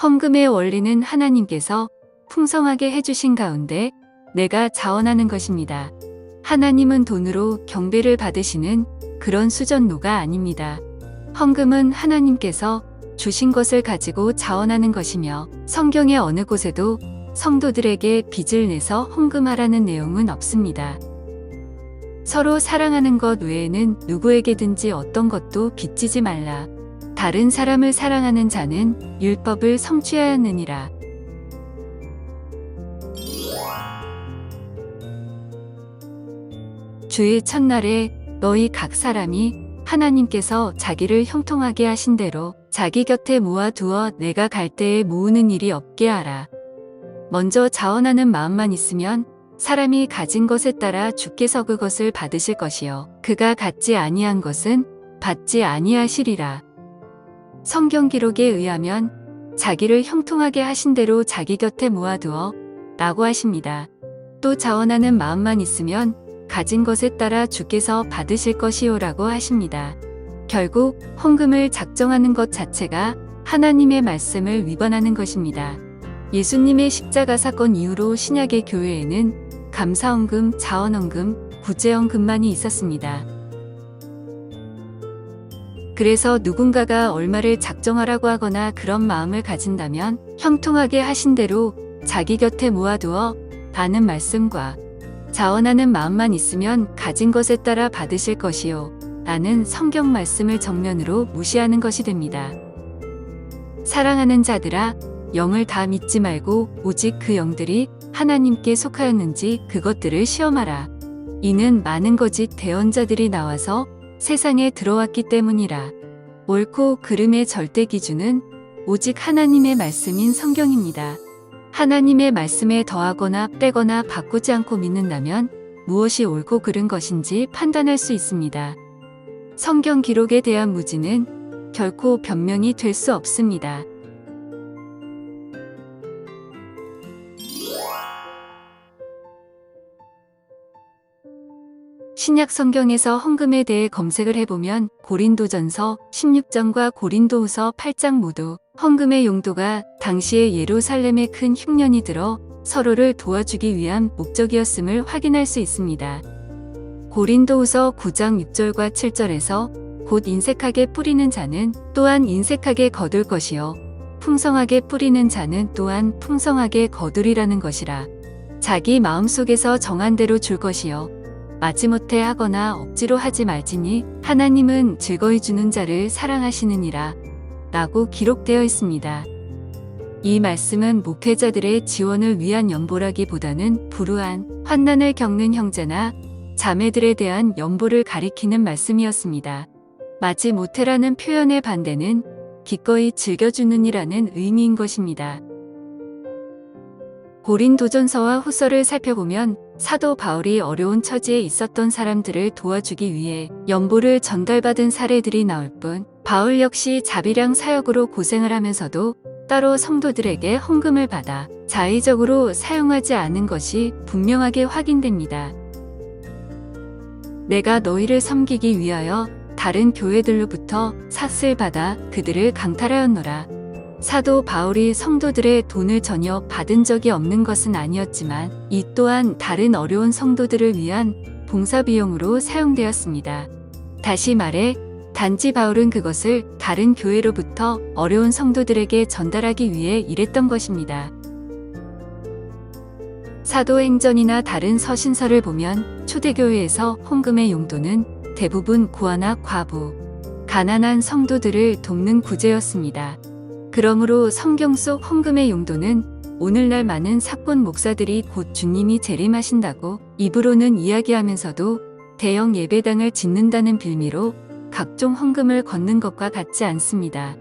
헌금의 원리는 하나님께서 풍성하게 해주신 가운데 내가 자원하는 것입니다. 하나님은 돈으로 경배를 받으시는 그런 수전노가 아닙니다. 헌금은 하나님께서 주신 것을 가지고 자원하는 것이며 성경의 어느 곳에도 성도들에게 빚을 내서 헌금하라는 내용은 없습니다. 서로 사랑하는 것 외에는 누구에게든지 어떤 것도 빚지지 말라. 다른 사람을 사랑하는 자는 율법을 성취하였느니라. 주의 첫날에 너희 각 사람이 하나님께서 자기를 형통하게 하신 대로 자기 곁에 모아두어 내가 갈 때에 모으는 일이 없게 하라. 먼저 자원하는 마음만 있으면 사람이 가진 것에 따라 주께서 그것을 받으실 것이요 그가 갖지 아니한 것은 받지 아니하시리라. 성경 기록에 의하면 자기를 형통하게 하신 대로 자기 곁에 모아두어 라고 하십니다. 또 자원하는 마음만 있으면 가진 것에 따라 주께서 받으실 것이요 라고 하십니다. 결국 헌금을 작정하는 것 자체가 하나님의 말씀을 위반하는 것입니다. 예수님의 십자가 사건 이후로 신약의 교회에는 감사헌금, 자원헌금, 구제헌금만이 있었습니다. 그래서 누군가가 얼마를 작정하라고 하거나 그런 마음을 가진다면 형통하게 하신 대로 자기 곁에 모아두어 라는 말씀과 자원하는 마음만 있으면 가진 것에 따라 받으실 것이요 라는 성경 말씀을 정면으로 무시하는 것이 됩니다. 사랑하는 자들아, 영을 다 믿지 말고 오직 그 영들이 하나님께 속하였는지 그것들을 시험하라. 이는 많은 거짓 대언자들이 나와서 세상에 들어왔기 때문이라. 옳고 그름의 절대 기준은 오직 하나님의 말씀인 성경입니다. 하나님의 말씀에 더하거나 빼거나 바꾸지 않고 믿는다면 무엇이 옳고 그른 것인지 판단할 수 있습니다. 성경 기록에 대한 무지는 결코 변명이 될 수 없습니다. 신약 성경에서 헌금에 대해 검색을 해보면 고린도전서 16장과 고린도후서 8장 모두 헌금의 용도가 당시의 예루살렘에 큰 흉년이 들어 서로를 도와주기 위한 목적이었음을 확인할 수 있습니다. 고린도후서 9장 6절과 7절에서 곧 인색하게 뿌리는 자는 또한 인색하게 거둘 것이요 풍성하게 뿌리는 자는 또한 풍성하게 거두리라는 것이라. 자기 마음속에서 정한 대로 줄 것이요 마지못해 하거나 억지로 하지 말지니 하나님은 즐거이 주는 자를 사랑하시느니라 라고 기록되어 있습니다. 이 말씀은 목회자들의 지원을 위한 연보라기보다는 불우한 환난을 겪는 형제나 자매들에 대한 연보를 가리키는 말씀이었습니다. 마지못해라는 표현의 반대는 기꺼이 즐겨주느니라는 의미인 것입니다. 고린도전서와 후서를 살펴보면 사도 바울이 어려운 처지에 있었던 사람들을 도와주기 위해 연보를 전달받은 사례들이 나올 뿐 바울 역시 자비량 사역으로 고생을 하면서도 따로 성도들에게 헌금을 받아 자의적으로 사용하지 않은 것이 분명하게 확인됩니다. 내가 너희를 섬기기 위하여 다른 교회들로부터 삭슬 받아 그들을 강탈하였노라. 사도 바울이 성도들의 돈을 전혀 받은 적이 없는 것은 아니었지만 이 또한 다른 어려운 성도들을 위한 봉사 비용으로 사용되었습니다. 다시 말해 단지 바울은 그것을 다른 교회로부터 어려운 성도들에게 전달하기 위해 일했던 것입니다. 사도행전이나 다른 서신서를 보면 초대교회에서 헌금의 용도는 대부분 고아나 과부, 가난한 성도들을 돕는 구제였습니다. 그러므로 성경 속 헌금의 용도는 오늘날 많은 사건 목사들이 곧 주님이 재림하신다고 입으로는 이야기하면서도 대형 예배당을 짓는다는 빌미로 각종 헌금을 걷는 것과 같지 않습니다.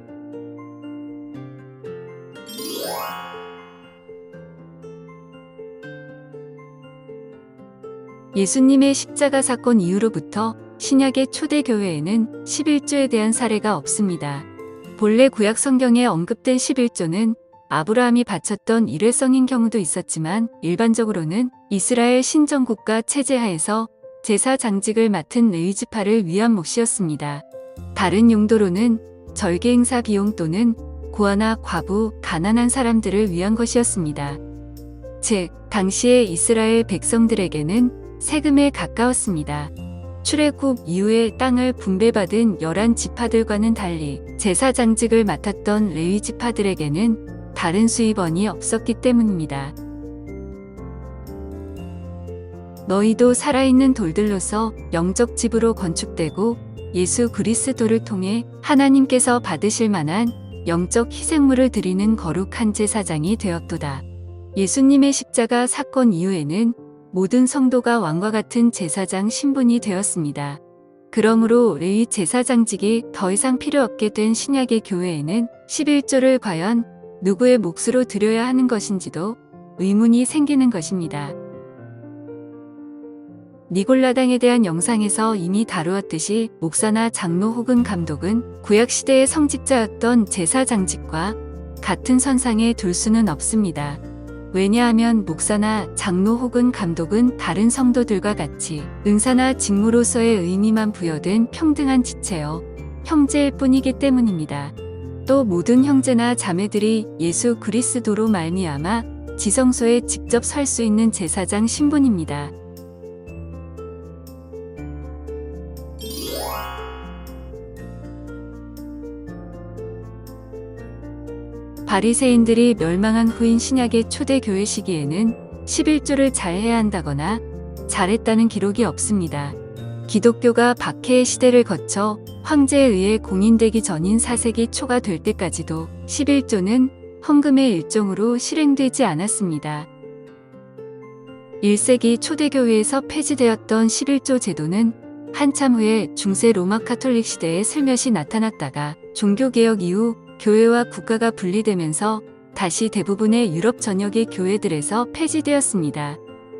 예수님의 십자가 사건 이후로부터 신약의 초대교회에는 11조에 대한 사례가 없습니다. 본래 구약 성경에 언급된 11조는 아브라함이 바쳤던 일회성인 경우도 있었지만 일반적으로는 이스라엘 신정국가 체제 하에서 제사 장직을 맡은 레위지파를 위한 몫이었습니다. 다른 용도로는 절개 행사 비용 또는 고아나 과부, 가난한 사람들을 위한 것이었습니다. 즉, 당시의 이스라엘 백성들에게는 세금에 가까웠습니다. 출애굽 이후에 땅을 분배받은 11지파들과는 달리 제사 장직을 맡았던 레위 지파들에게는 다른 수입원이 없었기 때문입니다. 너희도 살아있는 돌들로서 영적 집으로 건축되고 예수 그리스도를 통해 하나님께서 받으실 만한 영적 희생물을 드리는 거룩한 제사장이 되었도다. 예수님의 십자가 사건 이후에는 모든 성도가 왕과 같은 제사장 신분이 되었습니다. 그러므로 레위 제사장직이 더 이상 필요 없게 된 신약의 교회에는 11조를 과연 누구의 몫으로 드려야 하는 것인지도 의문이 생기는 것입니다. 니골라당에 대한 영상에서 이미 다루었듯이 목사나 장로 혹은 감독은 구약시대의 성직자였던 제사장직과 같은 선상에 둘 수는 없습니다. 왜냐하면 목사나 장로 혹은 감독은 다른 성도들과 같이 은사나 직무로서의 의미만 부여된 평등한 지체요, 형제일 뿐이기 때문입니다. 또 모든 형제나 자매들이 예수 그리스도로 말미암아 지성소에 직접 설 수 있는 제사장 신분입니다. 바리새인들이 멸망한 후인 신약의 초대교회 시기에는 11조를 잘 해야 한다거나 잘했다는 기록이 없습니다. 기독교가 박해의 시대를 거쳐 황제에 의해 공인되기 전인 4세기 초가 될 때까지도 11조는 헌금의 일종으로 실행되지 않았습니다. 1세기 초대교회에서 폐지되었던 11조 제도는 한참 후에 중세 로마 카톨릭 시대에 슬며시 나타났다가 종교개혁 이후 교회와 국가가 분리되면서 다시 대부분의 유럽 전역의 교회들에서 폐지되었습니다.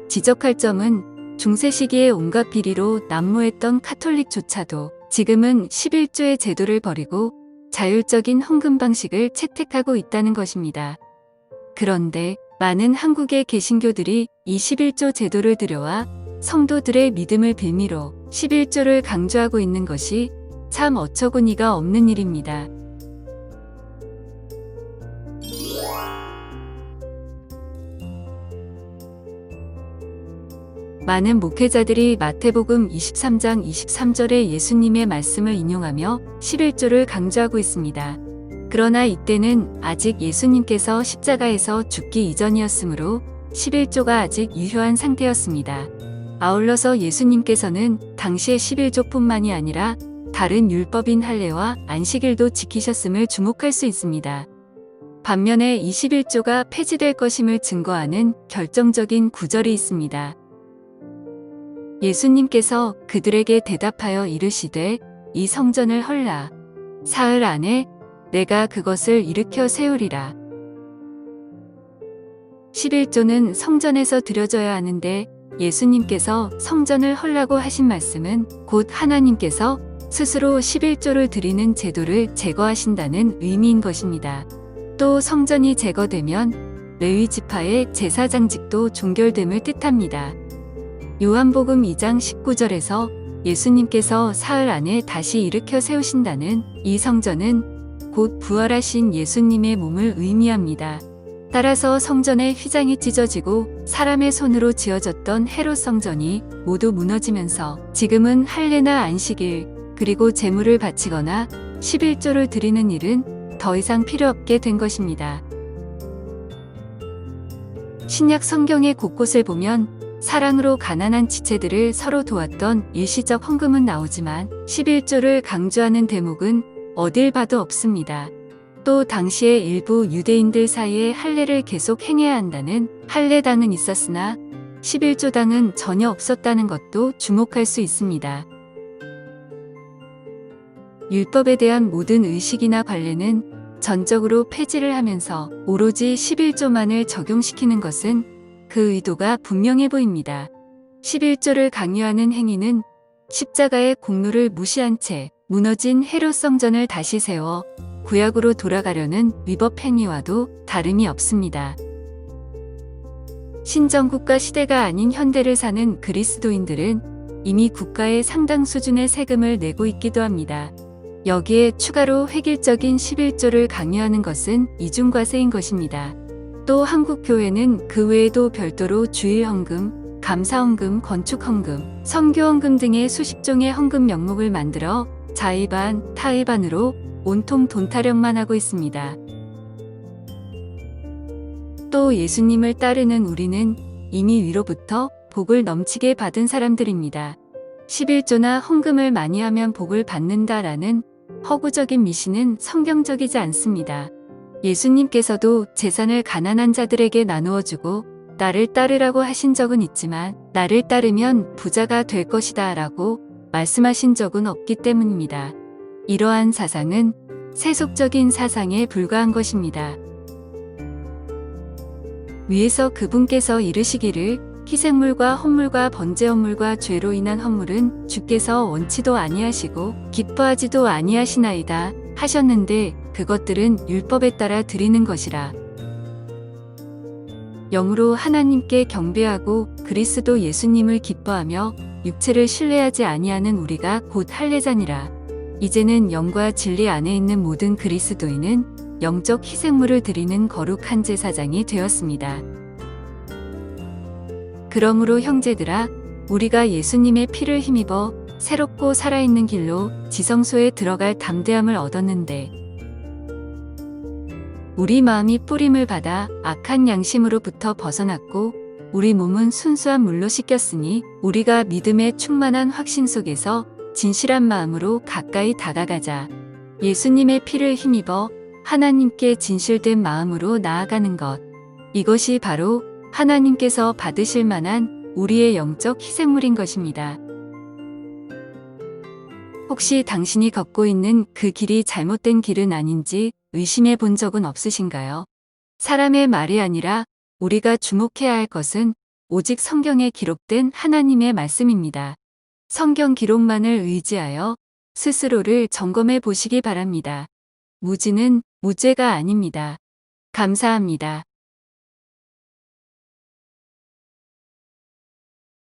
지적할 점은 중세 시기에 온갖 비리로 난무했던 카톨릭조차도 지금은 11조의 제도를 버리고 자율적인 헌금 방식을 채택하고 있다는 것입니다. 그런데 많은 한국의 개신교들이 이 11조 제도를 들여와 성도들의 믿음을 빌미로 11조를 강조하고 있는 것이 참 어처구니가 없는 일입니다. 많은 목회자들이 마태복음 23장 23절의 예수님의 말씀을 인용하며 11조를 강조하고 있습니다. 그러나 이때는 아직 예수님께서 십자가에서 죽기 이전이었으므로 11조가 아직 유효한 상태였습니다. 아울러서 예수님께서는 당시의 11조뿐만이 아니라 다른 율법인 할례와 안식일도 지키셨음을 주목할 수 있습니다. 반면에 21조가 폐지될 것임을 증거하는 결정적인 구절이 있습니다. 예수님께서 그들에게 대답하여 이르시되 이 성전을 헐라. 사흘 안에 내가 그것을 일으켜 세우리라. 11조는 성전에서 드려져야 하는데 예수님께서 성전을 헐라고 하신 말씀은 곧 하나님께서 스스로 11조를 드리는 제도를 제거하신다는 의미인 것입니다. 또 성전이 제거되면 레위 지파의 제사장직도 종결됨을 뜻합니다. 요한복음 2장 19절에서 예수님께서 사흘 안에 다시 일으켜 세우신다는 이 성전은 곧 부활하신 예수님의 몸을 의미합니다. 따라서 성전의 휘장이 찢어지고 사람의 손으로 지어졌던 헤롯 성전이 모두 무너지면서 지금은 할례나 안식일 그리고 제물을 바치거나 11조를 드리는 일은 더 이상 필요 없게 된 것입니다. 신약 성경의 곳곳을 보면 사랑으로 가난한 지체들을 서로 도왔던 일시적 헌금은 나오지만 11조를 강조하는 대목은 어딜 봐도 없습니다. 또 당시에 일부 유대인들 사이에 할례를 계속 행해야 한다는 할례당은 있었으나 11조당은 전혀 없었다는 것도 주목할 수 있습니다. 율법에 대한 모든 의식이나 관례는 전적으로 폐지를 하면서 오로지 11조만을 적용시키는 것은 그 의도가 분명해 보입니다. 11조를 강요하는 행위는 십자가의 공로를 무시한 채 무너진 헤롯 성전을 다시 세워 구약으로 돌아가려는 위법 행위와도 다름이 없습니다. 신정국가 시대가 아닌 현대를 사는 그리스도인들은 이미 국가에 상당 수준의 세금을 내고 있기도 합니다. 여기에 추가로 획일적인 11조를 강요하는 것은 이중과세인 것입니다. 또 한국교회는 그 외에도 별도로 주일헌금, 감사헌금, 건축헌금, 선교헌금 등의 수십 종의 헌금 명목을 만들어 자의반, 타의반으로 온통 돈 타령만 하고 있습니다. 또 예수님을 따르는 우리는 이미 위로부터 복을 넘치게 받은 사람들입니다. 11조나 헌금을 많이 하면 복을 받는다라는 허구적인 미신은 성경적이지 않습니다. 예수님께서도 재산을 가난한 자들에게 나누어 주고 나를 따르라고 하신 적은 있지만 나를 따르면 부자가 될 것이다 라고 말씀하신 적은 없기 때문입니다. 이러한 사상은 세속적인 사상에 불과한 것입니다. 위에서 그분께서 이르시기를 희생물과 헌물과 번제헌물과 죄로 인한 헌물은 주께서 원치도 아니하시고 기뻐하지도 아니하시나이다 하셨는데 그것들은 율법에 따라 드리는 것이라. 영으로 하나님께 경배하고 그리스도 예수님을 기뻐하며 육체를 신뢰하지 아니하는 우리가 곧 할례자니라. 이제는 영과 진리 안에 있는 모든 그리스도인은 영적 희생물을 드리는 거룩한 제사장이 되었습니다. 그러므로 형제들아, 우리가 예수님의 피를 힘입어 새롭고 살아있는 길로 지성소에 들어갈 담대함을 얻었는데 우리 마음이 뿌림을 받아 악한 양심으로부터 벗어났고 우리 몸은 순수한 물로 씻겼으니 우리가 믿음의 충만한 확신 속에서 진실한 마음으로 가까이 다가가자. 예수님의 피를 힘입어 하나님께 진실된 마음으로 나아가는 것. 이것이 바로 하나님께서 받으실 만한 우리의 영적 희생물인 것입니다. 혹시 당신이 걷고 있는 그 길이 잘못된 길은 아닌지 의심해 본 적은 없으신가요? 사람의 말이 아니라 우리가 주목해야 할 것은 오직 성경에 기록된 하나님의 말씀입니다. 성경 기록만을 의지하여 스스로를 점검해 보시기 바랍니다. 무지는 무죄가 아닙니다. 감사합니다.